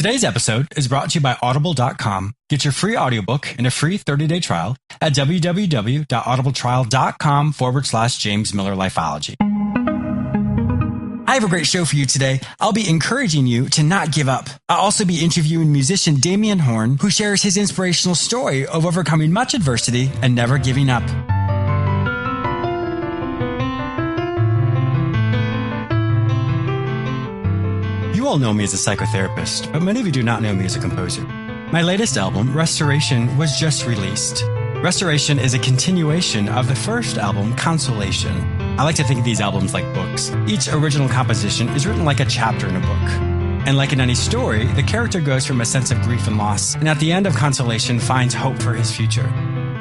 Today's episode is brought to you by Audible.com. Get your free audiobook and a free 30-day trial at www.audibletrial.com/James Miller Lifeology. I have a great show for you today. I'll be encouraging you to not give up. I'll also be interviewing musician Damien Horne, who shares his inspirational story of overcoming much adversity and never giving up. You all know me as a psychotherapist, but many of you do not know me as a composer. My latest album, Restoration, was just released. Restoration is a continuation of the first album, Consolation. I like to think of these albums like books. Each original composition is written like a chapter in a book. And like in any story, the character goes from a sense of grief and loss, and at the end of Consolation finds hope for his future.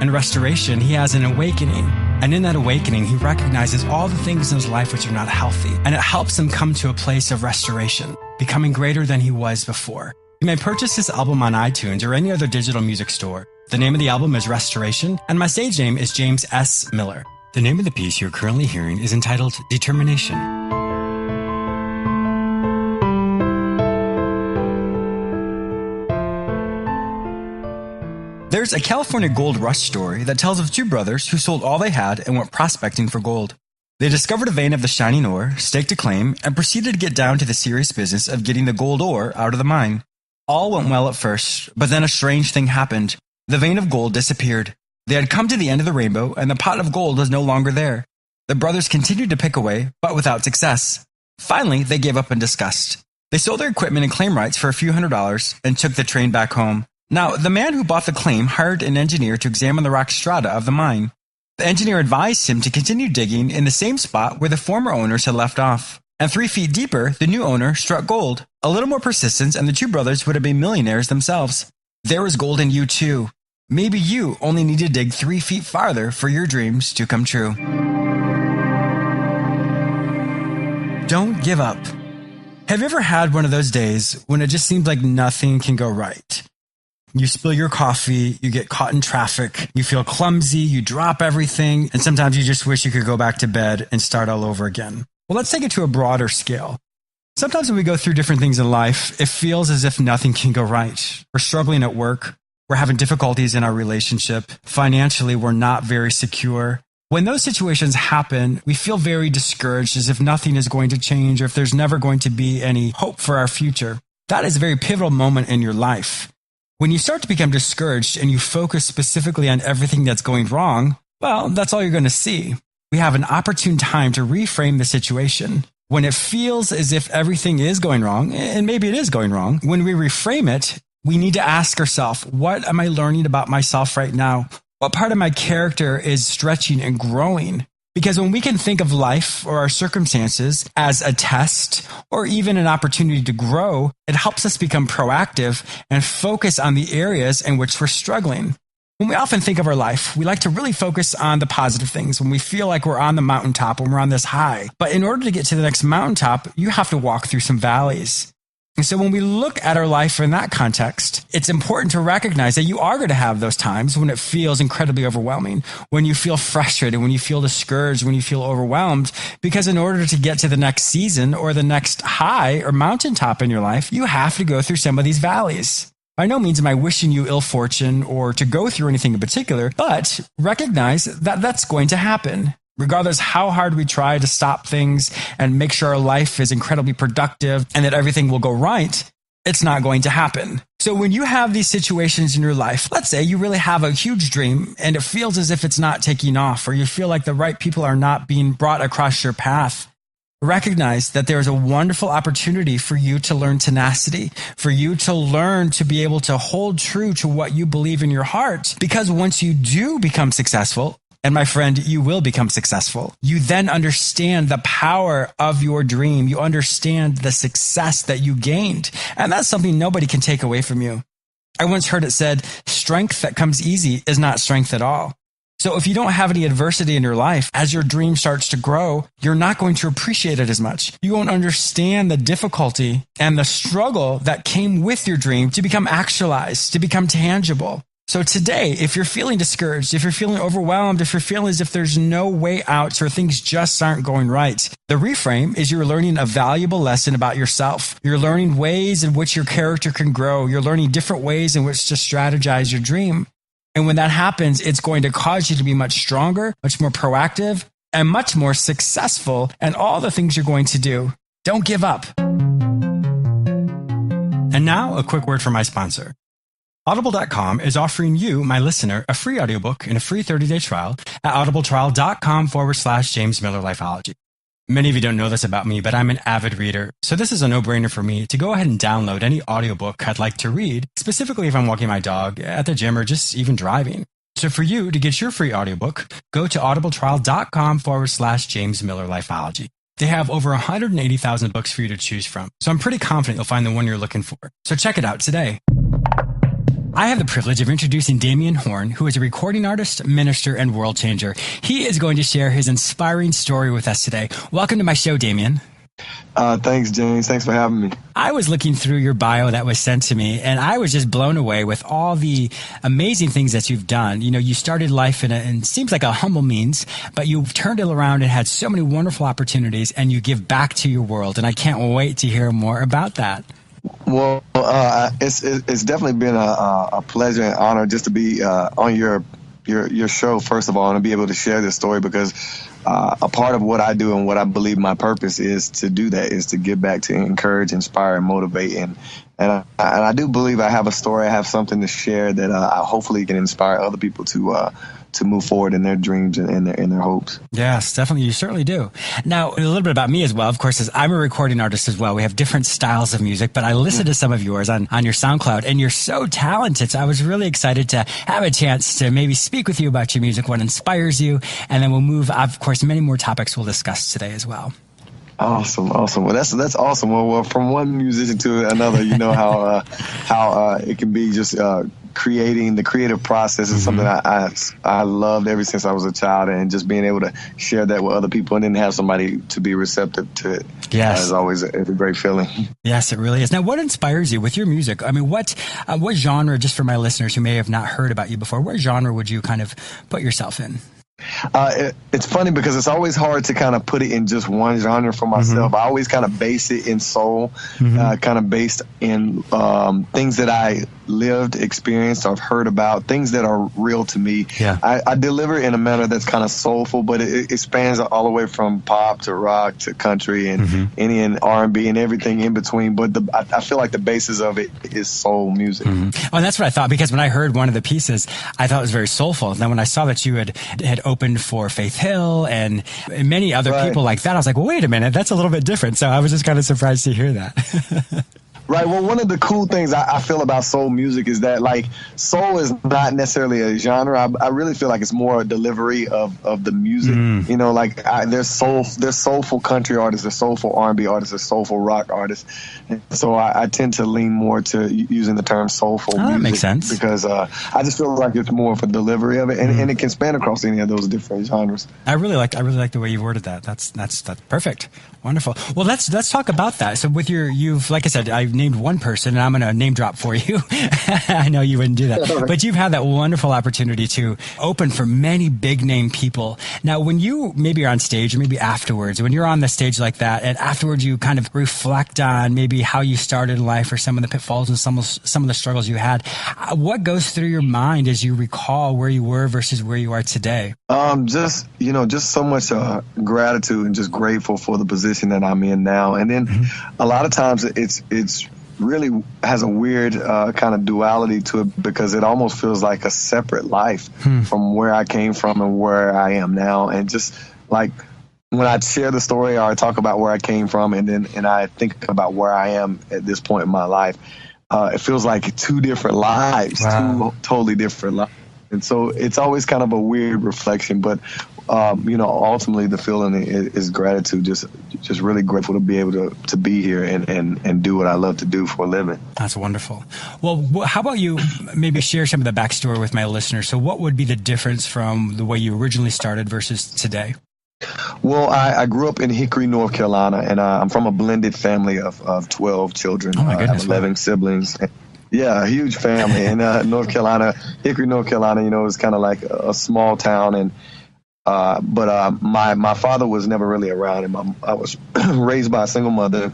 In Restoration, he has an awakening. And in that awakening, he recognizes all the things in his life which are not healthy. And it helps him come to a place of restoration, becoming greater than he was before. You may purchase this album on iTunes or any other digital music store. The name of the album is Restoration, and my stage name is James S. Miller. The name of the piece you're currently hearing is entitled Determination. There's a California gold rush story that tells of two brothers who sold all they had and went prospecting for gold. They discovered a vein of the shining ore, staked a claim, and proceeded to get down to the serious business of getting the gold ore out of the mine. All went well at first, but then a strange thing happened. The vein of gold disappeared. They had come to the end of the rainbow, and the pot of gold was no longer there. The brothers continued to pick away, but without success. Finally, they gave up in disgust. They sold their equipment and claim rights for a few $100s and took the train back home. Now, the man who bought the claim hired an engineer to examine the rock strata of the mine. The engineer advised him to continue digging in the same spot where the former owners had left off. And 3 feet deeper, the new owner struck gold. A little more persistence, and the two brothers would have been millionaires themselves. There was gold in you too. Maybe you only need to dig 3 feet farther for your dreams to come true. Don't give up. Have you ever had one of those days when it just seems like nothing can go right? You spill your coffee, you get caught in traffic, you feel clumsy, you drop everything, and sometimes you just wish you could go back to bed and start all over again. Well, let's take it to a broader scale. Sometimes when we go through different things in life, it feels as if nothing can go right. We're struggling at work. We're having difficulties in our relationship. Financially, we're not very secure. When those situations happen, we feel very discouraged, as if nothing is going to change or if there's never going to be any hope for our future. That is a very pivotal moment in your life. When you start to become discouraged and you focus specifically on everything that's going wrong, well, that's all you're going to see. We have an opportune time to reframe the situation. When it feels as if everything is going wrong, and maybe it is going wrong, when we reframe it, we need to ask ourselves, what am I learning about myself right now? What part of my character is stretching and growing? Because when we can think of life or our circumstances as a test or even an opportunity to grow, it helps us become proactive and focus on the areas in which we're struggling. When we often think of our life, we like to really focus on the positive things when we feel like we're on the mountaintop, when we're on this high. But in order to get to the next mountaintop, you have to walk through some valleys. And so when we look at our life in that context, it's important to recognize that you are going to have those times when it feels incredibly overwhelming, when you feel frustrated, when you feel discouraged, when you feel overwhelmed, because in order to get to the next season or the next high or mountaintop in your life, you have to go through some of these valleys. By no means am I wishing you ill fortune or to go through anything in particular, but recognize that that's going to happen. Regardless how hard we try to stop things and make sure our life is incredibly productive and that everything will go right, it's not going to happen. So when you have these situations in your life, let's say you really have a huge dream and it feels as if it's not taking off, or you feel like the right people are not being brought across your path, recognize that there is a wonderful opportunity for you to learn tenacity, for you to learn to be able to hold true to what you believe in your heart. Because once you do become successful, and my friend, you will become successful, you then understand the power of your dream. You understand the success that you gained. And that's something nobody can take away from you. I once heard it said, strength that comes easy is not strength at all. So if you don't have any adversity in your life, as your dream starts to grow, you're not going to appreciate it as much. You won't understand the difficulty and the struggle that came with your dream to become actualized, to become tangible. So today, if you're feeling discouraged, if you're feeling overwhelmed, if you're feeling as if there's no way out or things just aren't going right, the reframe is you're learning a valuable lesson about yourself. You're learning ways in which your character can grow. You're learning different ways in which to strategize your dream. And when that happens, it's going to cause you to be much stronger, much more proactive, and much more successful in all the things you're going to do. Don't give up. And now, a quick word from my sponsor. Audible.com is offering you, my listener, a free audiobook and a free 30-day trial at audibletrial.com/James Miller Lifeology. Many of you don't know this about me, but I'm an avid reader, so this is a no-brainer for me to go ahead and download any audiobook I'd like to read, specifically if I'm walking my dog, at the gym, or just even driving. So for you to get your free audiobook, go to audibletrial.com/James Miller Lifeology. They have over 180,000 books for you to choose from, so I'm pretty confident you'll find the one you're looking for. So check it out today. I have the privilege of introducing Damien Horne, who is a recording artist, minister, and world changer. He is going to share his inspiring story with us today. Welcome to my show, Damien. Thanks, James. Thanks for having me. I was looking through your bio that was sent to me, and I was just blown away with all the amazing things that you've done. You know, you started life in seems like a humble means, but you've turned it around and had so many wonderful opportunities, and you give back to your world. And I can't wait to hear more about that. Well, it's definitely been a pleasure and honor just to be on your show, first of all, and to be able to share this story, because a part of what I do and what I believe my purpose is to do that is to give back, to encourage, inspire, and motivate. And I do believe I have a story. I have something to share that I hopefully can inspire other people to move forward in their dreams and their hopes. Yes, definitely. You certainly do. Now, a little bit about me as well, of course, is I'm a recording artist as well. We have different styles of music, but I listened to some of yours on your SoundCloud, and you're so talented. So I was really excited to have a chance to maybe speak with you about your music, what inspires you, and then we'll move, of course, many more topics we'll discuss today as well. Awesome. Well, that's awesome. Well, from one musician to another, you know how it can be. Just creating the creative process is something I loved ever since I was a child, and just being able to share that with other people and then have somebody to be receptive to it. Yes, is always a great feeling. Yes, it really is. Now, what inspires you with your music? I mean, what genre? Just for my listeners who may have not heard about you before, what genre would you kind of put yourself in? It's funny because it's always hard to kind of put it in just one genre for myself. I always kind of base it in soul, kind of based in things that I lived, experienced, or heard about, things that are real to me. Yeah. I deliver in a manner that's kind of soulful, but it spans all the way from pop to rock to country and any and R&B and everything in between. But I feel like the basis of it is soul music. Oh, and that's what I thought, because when I heard one of the pieces, I thought it was very soulful. And then when I saw that you had opened for Faith Hill and many other people like that, I was like, well, wait a minute, that's a little bit different. So I was just kind of surprised to hear that. Right. Well, one of the cool things I feel about soul music is that, like, soul is not necessarily a genre. I really feel like it's more a delivery of the music. You know, like there's soulful country artists, there's soulful R&B artists, there's soulful rock artists. And so I tend to lean more to using the term soulful music. That makes sense. Because I just feel like it's more of a delivery of it, and it can span across any of those different genres. I really like the way you worded that. That's perfect. Wonderful. Well, let's talk about that. So with you've, like I said, I've named one person, and I'm going to name drop for you. I know you wouldn't do that, but you've had that wonderful opportunity to open for many big name people. Now, when you maybe are on stage, or maybe afterwards, when you're on the stage like that, and afterwards you kind of reflect on maybe how you started in life, or some of the pitfalls and some of the struggles you had, what goes through your mind as you recall where you were versus where you are today? Just so much gratitude and just grateful for the position that I'm in now. And then a lot of times it's really has a weird kind of duality to it, because it almost feels like a separate life from where I came from and where I am now. And just like when I share the story, or I talk about where I came from, and I think about where I am at this point in my life, it feels like two different lives, two totally different lives. And so it's always kind of a weird reflection, but ultimately the feeling is gratitude. Just really grateful to be able to be here and do what I love to do for a living. That's wonderful. Well, how about you maybe share some of the backstory with my listeners? So what would be the difference from the way you originally started versus today? Well, I grew up in Hickory, North Carolina, and I'm from a blended family of 12 children. Oh my goodness, I have 11 siblings. Yeah, a huge family in North Carolina, Hickory, North Carolina. It's kind of like a small town, and but my father was never really around, and I was raised by a single mother,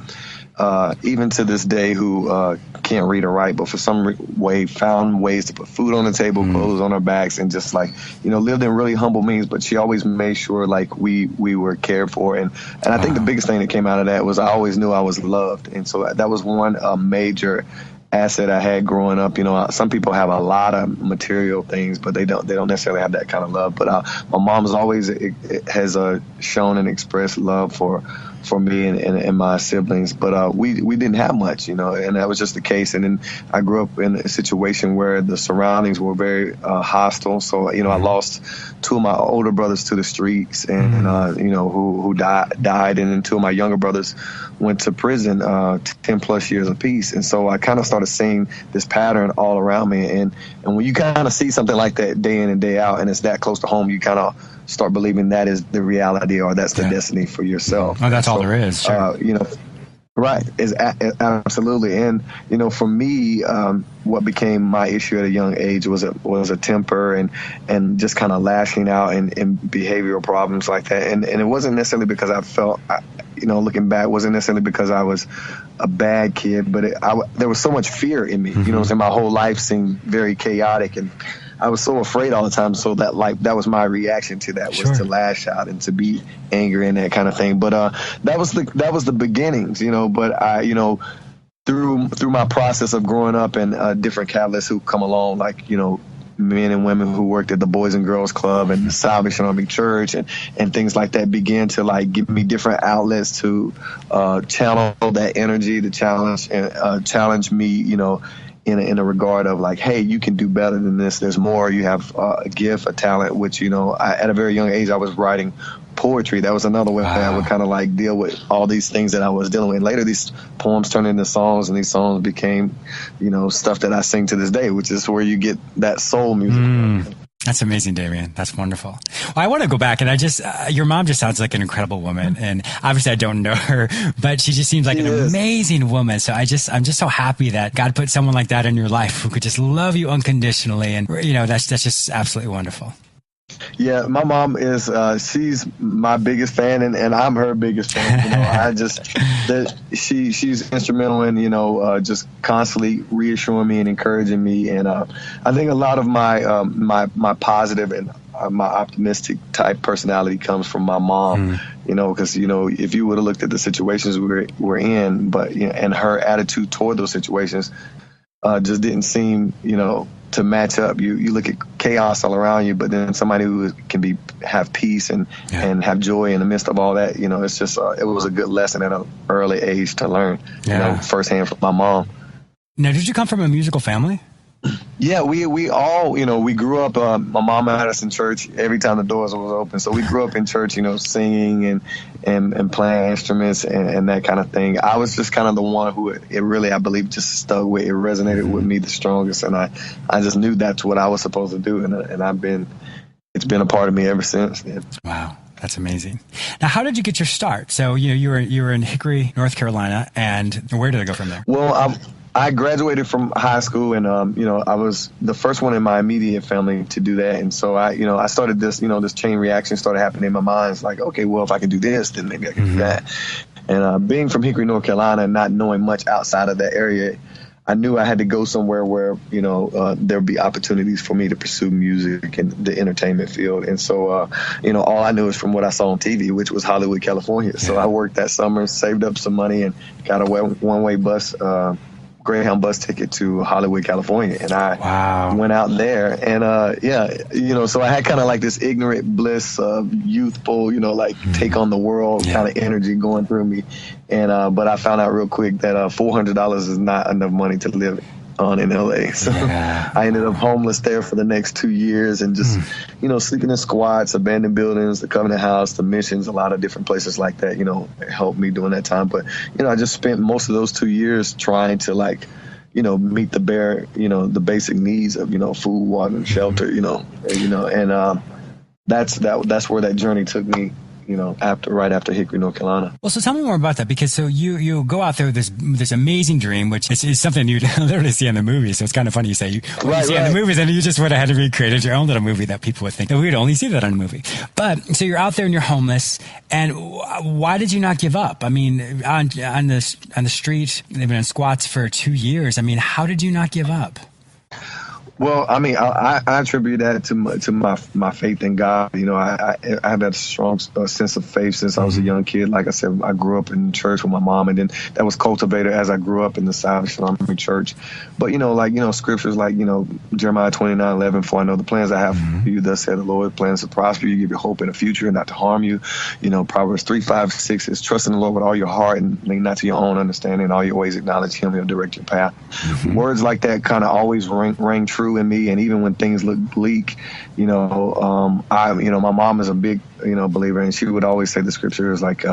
even to this day, who can't read or write, but for some way found ways to put food on the table, clothes on our backs, and just like lived in really humble means. But she always made sure like we were cared for, and I think the biggest thing that came out of that was I always knew I was loved, and so that was one major asset I had growing up. Some people have a lot of material things, but they don't necessarily have that kind of love. But my mom's always has shown and expressed love for me and my siblings. But we didn't have much, and that was just the case. And then I grew up in a situation where the surroundings were very hostile. So I lost two of my older brothers to the streets, and who died, and then two of my younger brothers went to prison, 10 plus years apiece. And so I kind of started seeing this pattern all around me. And when you kind of see something like that day in and day out, and it's that close to home, you kind of start believing that is the reality, or that's the destiny for yourself. Oh, that's all there is. Sure. Right. Absolutely. And, for me, what became my issue at a young age was a temper and just kind of lashing out and behavioral problems like that. And it wasn't necessarily because I felt, looking back, wasn't necessarily because I was a bad kid, but there was so much fear in me. Mm-hmm. My whole life seemed very chaotic, and I was so afraid all the time. So that was my reaction to that, was to lash out and to be angry and that kind of thing. But that was the beginnings, But I, through my process of growing up, and different catalysts who come along, like men and women who worked at the Boys and Girls Club and the Salvation Army Church and things like that, began to like give me different outlets to channel that energy, to challenge me, in a regard of like, hey, you can do better than this. There's more. You have a gift, a talent, which, at a very young age, I was writing poetry. That was another way I would kind of like deal with all these things that I was dealing with. And later, these poems turned into songs, and these songs became, stuff that I sing to this day, which is where you get that soul music. That's amazing, Damien. That's wonderful. Well, I want to go back, and your mom just sounds like an incredible woman, and obviously I don't know her, but she just seems like an amazing woman. So I'm just so happy that God put someone like that in your life who could just love you unconditionally, and that's just absolutely wonderful. Yeah, my mom is, she's my biggest fan, and I'm her biggest fan. She's instrumental in, just constantly reassuring me and encouraging me. And I think a lot of my my positive and my optimistic type personality comes from my mom, because, if you would have looked at the situations we're in, but, and her attitude toward those situations just didn't seem, to match up. You look at chaos all around you, but then somebody who can have peace and have joy in the midst of all that, it's just it was a good lesson at an early age to learn, firsthand from my mom. Now, did you come from a musical family? Yeah, we all, we grew up, my mom had us in church every time the doors was open. So we grew up in church, singing and playing instruments and that kind of thing. I was just kind of the one who it really, I believe, just stuck with. It resonated with me the strongest. And I just knew that's what I was supposed to do. And it's been a part of me ever since then. Wow. That's amazing. Now, how did you get your start? So, you were in Hickory, North Carolina, and where did it go from there? Well, I graduated from high school, and I was the first one in my immediate family to do that. And so I started this, this chain reaction started happening in my mind. It's like, okay, well, if I can do this, then maybe I can do that. And being from Hickory, North Carolina, and not knowing much outside of that area, I knew I had to go somewhere where, there'd be opportunities for me to pursue music and the entertainment field. And so, all I knew is from what I saw on TV, which was Hollywood, California. Yeah. So I worked that summer, saved up some money, and got a one-way bus, Greyhound bus ticket to Hollywood, California. And I went out there, and so I had kind of like this ignorant bliss of youthful, take on the world kind of energy going through me. And but I found out real quick that $400 is not enough money to live on in LA. So I ended up homeless there for the next 2 years, and just sleeping in squats, abandoned buildings, the Covenant House, the Missions, a lot of different places like that, helped me during that time. But I just spent most of those 2 years trying to meet the bare, the basic needs of food, water, and shelter, and that's where that journey took me right after Hickory, North Carolina. Well, so tell me more about that, because so you go out there with this amazing dream, which is something you literally see in the movies. So it's kind of funny you say you see in the movies, and you just went ahead and recreated your own little movie that people would think that we would only see that on a movie. But so you're out there and you're homeless, and why did you not give up? I mean, on the street, living in squats for 2 years. I mean, how did you not give up? Well, I mean, I attribute that to my faith in God. I have that strong sense of faith since I was a young kid. Like I said, I grew up in church with my mom, and then that was cultivated as I grew up in the Salvation Army Church. But, scriptures like, Jeremiah 29:11, for I know the plans I have for you, thus said the Lord, plans to prosper you, give you hope in the future and not to harm you. Proverbs 3:5-6 is trust in the Lord with all your heart and lean not to your own understanding. In all your ways acknowledge Him, He'll direct your path. Words like that kind of always ring true in me, and even when things look bleak, my mom is a big believer, and she would always say the scripture is like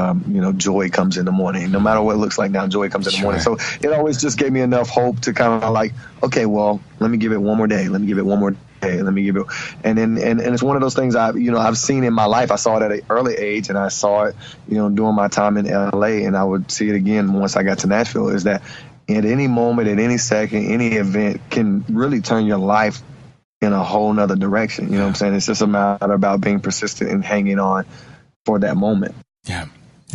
joy comes in the morning. No matter what it looks like now, joy comes in the morning. So it always just gave me enough hope to kind of like, okay, well, let me give it one more day, let me give it one more day, let me give it, and it's one of those things I've seen in my life. I saw it at an early age, and I saw it during my time in LA, and I would see it again once I got to Nashville, is that at any moment, at any second, any event can really turn your life in a whole nother direction. You know what I'm saying? It's just a matter about being persistent and hanging on for that moment. Yeah.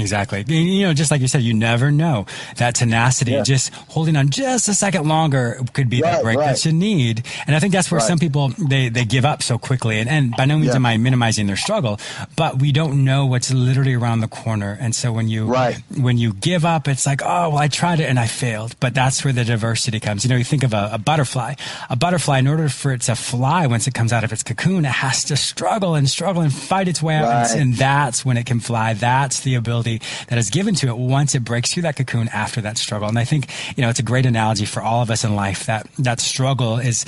Exactly. Just like you said, you never know. That tenacity, just holding on just a second longer could be that break that you need. And I think that's where some people, they give up so quickly. And by no means am I minimizing their struggle, but we don't know what's literally around the corner. And so when you give up, it's like, oh, well, I tried it and I failed. But that's where the diversity comes. You think of a butterfly. A butterfly, in order for it to fly, once it comes out of its cocoon, it has to struggle and fight its way out. And that's when it can fly. That's the ability that is given to it once it breaks through that cocoon after that struggle. And I think, it's a great analogy for all of us in life, that struggle is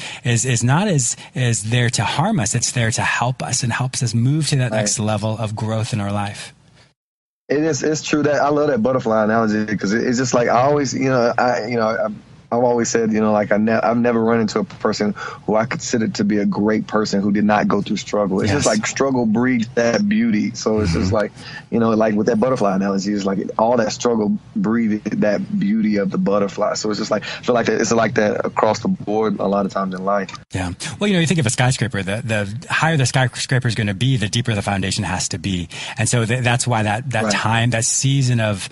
not as there to harm us. It's there to help us and helps us move to that next level of growth in our life. It's true that I love that butterfly analogy, because it's just like I always, I've always said, I've never run into a person who I consider to be a great person who did not go through struggle. It's just like struggle breeds that beauty. So it's just like, like with that butterfly analogy, it's like all that struggle breeded that beauty of the butterfly. So it's just like, I feel like it's like that across the board a lot of times in life. Yeah. Well, you think of a skyscraper, the higher the skyscraper is going to be, the deeper the foundation has to be. And so that's why that time, that season of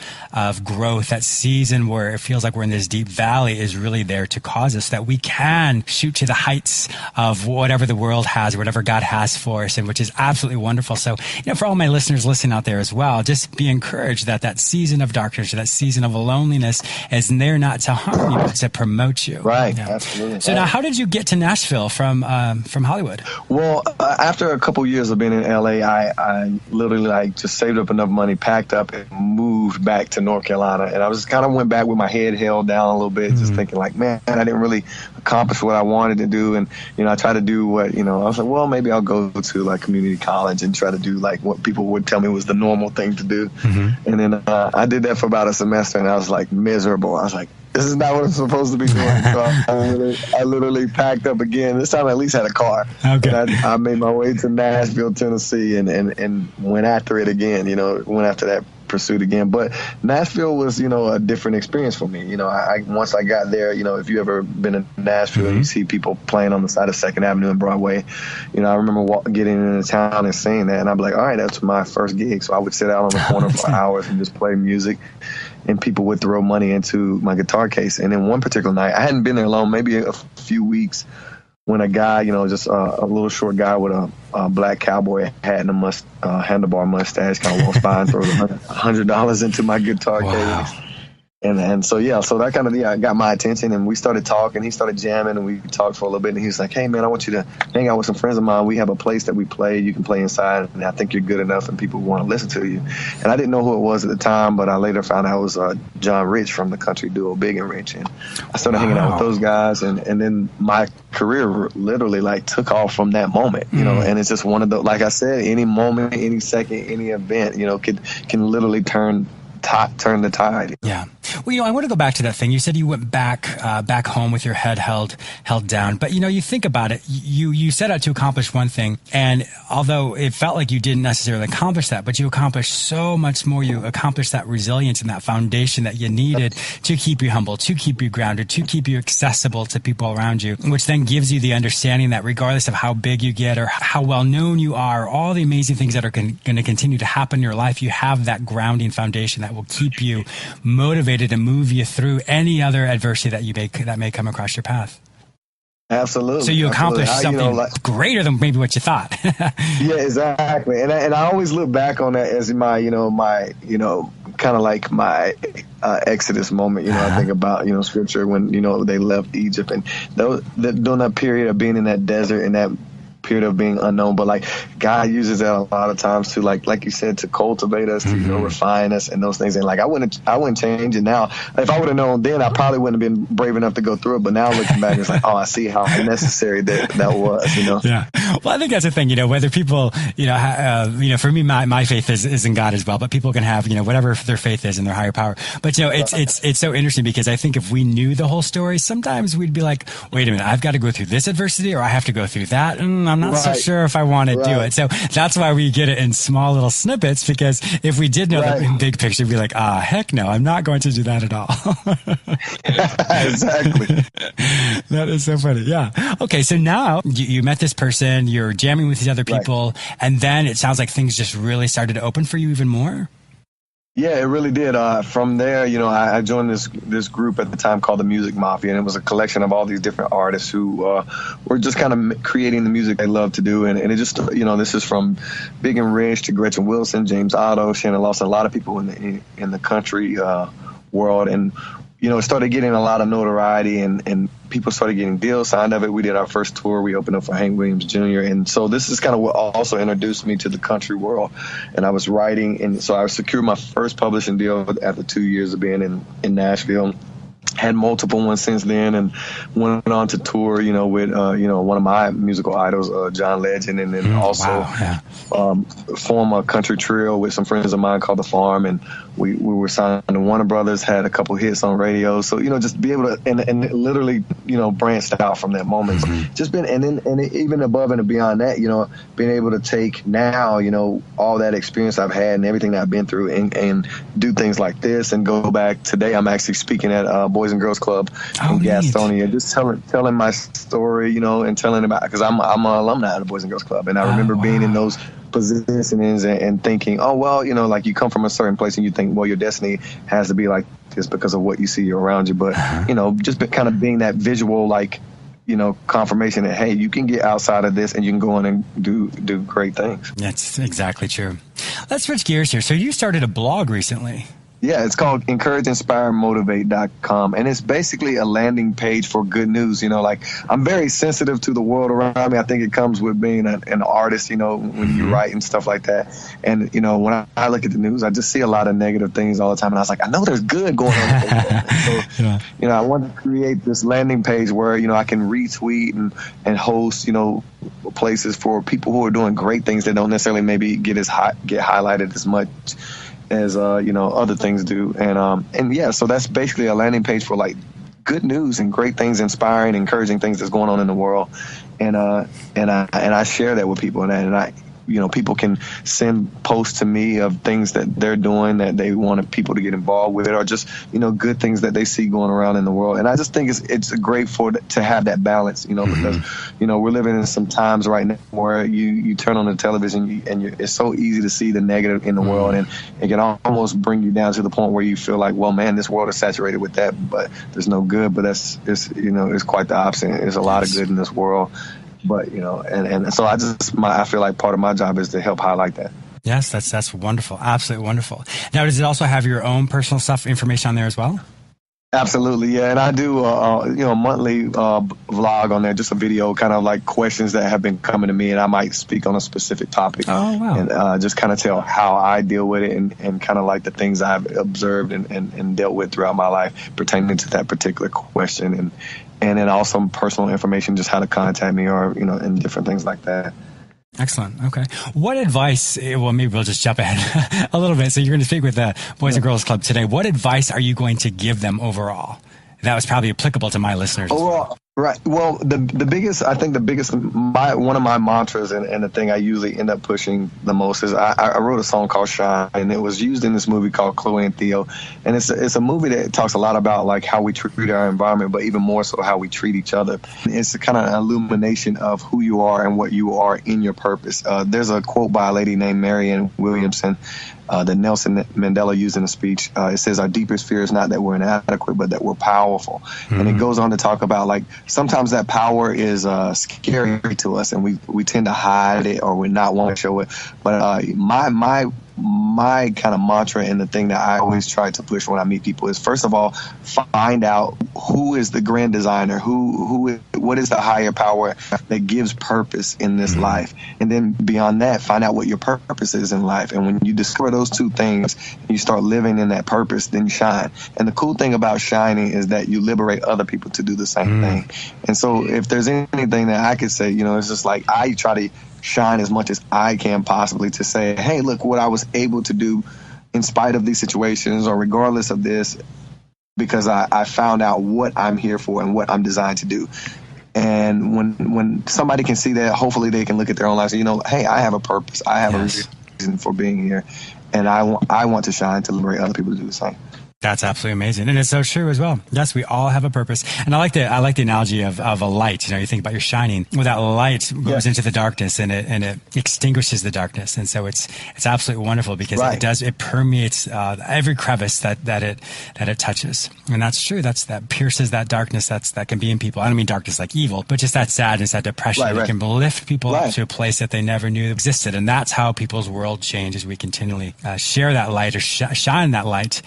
growth, that season where it feels like we're in this deep valley is really there to cause us that we can shoot to the heights of whatever the world has, whatever God has for us, and which is absolutely wonderful. So, for all my listeners listening out there as well, just be encouraged that season of darkness, or that season of loneliness is there not to harm you, but to promote you. Right. Yeah. Absolutely. So now, how did you get to Nashville from Hollywood? Well, after a couple years of being in LA, I literally just saved up enough money, packed up, and moved back to North Carolina. And I was kind of went back with my head held down a little bit, just thinking like, man, I didn't really accomplish what I wanted to do. And, I tried to do what, I was like, well, maybe I'll go to like community college and try to do like what people would tell me was the normal thing to do. And then I did that for about a semester, and I was like miserable. I was like, this is not what I'm supposed to be doing. So I literally packed up again. This time I at least had a car. Okay. And I made my way to Nashville, Tennessee, and went after it again, went after that pursuit again. But Nashville was, a different experience for me. Once I got there, if you ever been in Nashville, you see people playing on the side of 2nd Avenue and Broadway. I remember getting into town and seeing that, and I'm like, all right, that's my first gig. So I would sit out on the corner for hours and just play music, and people would throw money into my guitar case. And then one particular night, I hadn't been there long, maybe a few weeks, when a guy, just a little short guy with a black cowboy hat and a handlebar mustache kind of walks by and throws $100 into my guitar case. And so that kind of got my attention, and we started talking. He started jamming, and we talked for a little bit, and he was like, hey man, I want you to hang out with some friends of mine. We have a place that we play. You can play inside, and I think you're good enough and people want to listen to you. And I didn't know who it was at the time, but I later found out it was John Rich from the country duo Big and Rich, and I started hanging out with those guys, and then my career literally took off from that moment, and it's just one of the, like I said, any moment, any second, any event, can literally turn turn the tide. Yeah. Well, I want to go back to that thing. You said you went back home with your head held down. But, you think about it, you set out to accomplish one thing. And although it felt like you didn't necessarily accomplish that, but you accomplished so much more. You accomplished that resilience and that foundation that you needed to keep you humble, to keep you grounded, to keep you accessible to people around you, which then gives you the understanding that regardless of how big you get or how well known you are, all the amazing things that are going to continue to happen in your life, you have that grounding foundation that will keep you motivated and move you through any other adversity that may come across your path. Absolutely. So you accomplished something greater than maybe what you thought. Yeah, exactly. And I always look back on that as my kind of like my Exodus moment. I think about, scripture when, they left Egypt and during that period of being in that desert and that period of being unknown, but like God uses that a lot of times to like you said, to cultivate us, to refine us and those things. And like I wouldn't change it now. If I would have known then, I probably wouldn't have been brave enough to go through it. But now looking back, it's like, oh, I see how necessary that was. Yeah. Well, I think that's the thing. Whether people, for me, my faith is in God as well. But people can have whatever their faith is in their higher power. But it's so interesting because I think if we knew the whole story, sometimes we'd be like, wait a minute, I've got to go through this adversity, or I have to go through that. I'm not so sure if I want to do it. So that's why we get it in small little snippets, because if we did know the big picture, we'd be like, heck no, I'm not going to do that at all. Exactly. That is so funny. Yeah. Okay. So now you met this person, you're jamming with these other people, and then it sounds like things just really started to open for you even more. Yeah, it really did. From there, I joined this group at the time called the Music Mafia, and it was a collection of all these different artists who were just kind of creating the music they love to do. And it just, this is from Big and Rich to Gretchen Wilson, James Otto, Shannon Lawson, a lot of people in the country world. And, it started getting a lot of notoriety and people started getting deals signed of it. We did our first tour. We opened up for Hank Williams Jr. And so this is kind of what also introduced me to the country world. And I was writing. And so I secured my first publishing deal after 2 years of being in Nashville. Had multiple ones since then, and went on to tour, with one of my musical idols, John Legend, and then also form a country trio with some friends of mine called The Farm, and we were signed to Warner Brothers, had a couple hits on radio, so just be able to and literally branched out from that moment. Just been and even above and beyond that, being able to take now all that experience I've had and everything that I've been through and do things like this and go back. Today I'm actually speaking at Boys and Girls Club in Gastonia, just telling my story, and telling about, because I'm an alumni of the Boys and Girls Club, and I remember being in those positions and thinking, oh well, like you come from a certain place and you think, well, your destiny has to be like this because of what you see around you, but just kind of being that visual, like confirmation that, hey, you can get outside of this and you can go on and do great things. That's exactly true. Let's switch gears here. So you started a blog recently. Yeah, it's called encourageinspiremotivate.com, and it's basically a landing page for good news. Like I'm very sensitive to the world around me. I think it comes with being an artist, when you write and stuff like that. And, when I look at the news, I just see a lot of negative things all the time. And I was like, I know there's good going on in the world. So, I want to create this landing page where, I can retweet and host, places for people who are doing great things that don't necessarily maybe get highlighted as much as other things do, and yeah, so that's basically a landing page for like good news and great things, inspiring, encouraging things that's going on in the world, and I share that with people, and I people can send posts to me of things that they're doing that they want people to get involved with, or just good things that they see going around in the world. And I just think it's great to have that balance, because we're living in some times right now where you turn on the television it's so easy to see the negative in the world, and it can almost bring you down to the point where you feel like, well, man, this world is saturated with that, but there's no good. But it's quite the opposite. There's a lot of good in this world. But, and so I feel like part of my job is to help highlight that. Yes, that's wonderful. Absolutely wonderful. Now, does it also have your own personal stuff information on there as well? Absolutely, yeah. And I do a monthly vlog on there, just a video, kind of like questions that have been coming to me, and I might speak on a specific topic. Oh, wow. And just kind of tell how I deal with it and kind of like the things I've observed and dealt with throughout my life pertaining to that particular question. And then also personal information, just how to contact me, or and different things like that. Excellent. Okay. What advice, well, maybe we'll just jump ahead a little bit. So you're going to speak with the Boys and Girls Club today. What advice are you going to give them overall? That was probably applicable to my listeners. Overall, right. Well, the biggest, I think the biggest, one of my mantras and the thing I usually end up pushing the most is I wrote a song called Shine, and it was used in this movie called Chloe and Theo. And it's a movie that talks a lot about like how we treat our environment, but even more so how we treat each other. It's a kind of an illumination of who you are and what you are in your purpose. There's a quote by a lady named Marianne Williamson that Nelson Mandela used in a speech. It says, our deepest fear is not that we're inadequate, but that we're powerful. Mm-hmm. And it goes on to talk about like sometimes that power is scary to us, and we tend to hide it or we not want to show it. But my kind of mantra and the thing that I always try to push when I meet people is, first of all, find out who is the grand designer, what is the higher power that gives purpose in this life. And then beyond that, find out what your purpose is in life. And when you discover those two things, and you start living in that purpose, then you shine. And the cool thing about shining is that you liberate other people to do the same thing. And so if there's anything that I could say, it's just like I try to shine as much as I can possibly to say, hey, look what I was able to do in spite of these situations or regardless of this, because I found out what I'm here for and what I'm designed to do. And when somebody can see that, hopefully they can look at their own lives and, hey, I have a purpose. I have a reason for being here. And I want to shine to liberate other people to do the same. That's absolutely amazing. And it's so true as well. Yes, we all have a purpose. And I like the analogy of a light. You think about your shining. Well, that light goes into the darkness and it extinguishes the darkness. And so it's absolutely wonderful because it permeates every crevice that it touches. And that's true. That pierces that darkness that can be in people. I don't mean darkness like evil, but just that sadness, that depression. It can lift people up to a place that they never knew existed. And that's how people's world changes. We continually share that light or shine that light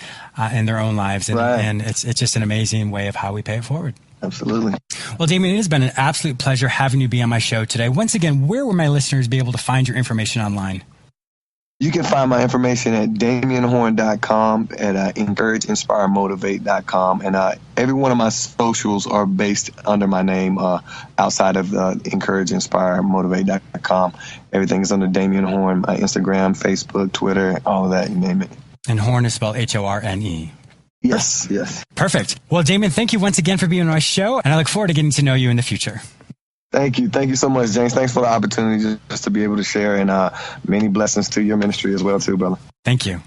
in their own lives. And it's just an amazing way of how we pay it forward. Absolutely. Well, Damien, it has been an absolute pleasure having you be on my show today. Once again, where will my listeners be able to find your information online? You can find my information at DamienHorne.com, at EncourageInspireMotivate.com. And every one of my socials are based under my name outside of EncourageInspireMotivate.com. Everything is under Damien Horne, Instagram, Facebook, Twitter, all of that, you name it. And Horne is spelled Horne. Yes. Perfect. Well, Damien, thank you once again for being on my show, and I look forward to getting to know you in the future. Thank you. Thank you so much, James. Thanks for the opportunity just to be able to share, and many blessings to your ministry as well, too, brother. Thank you.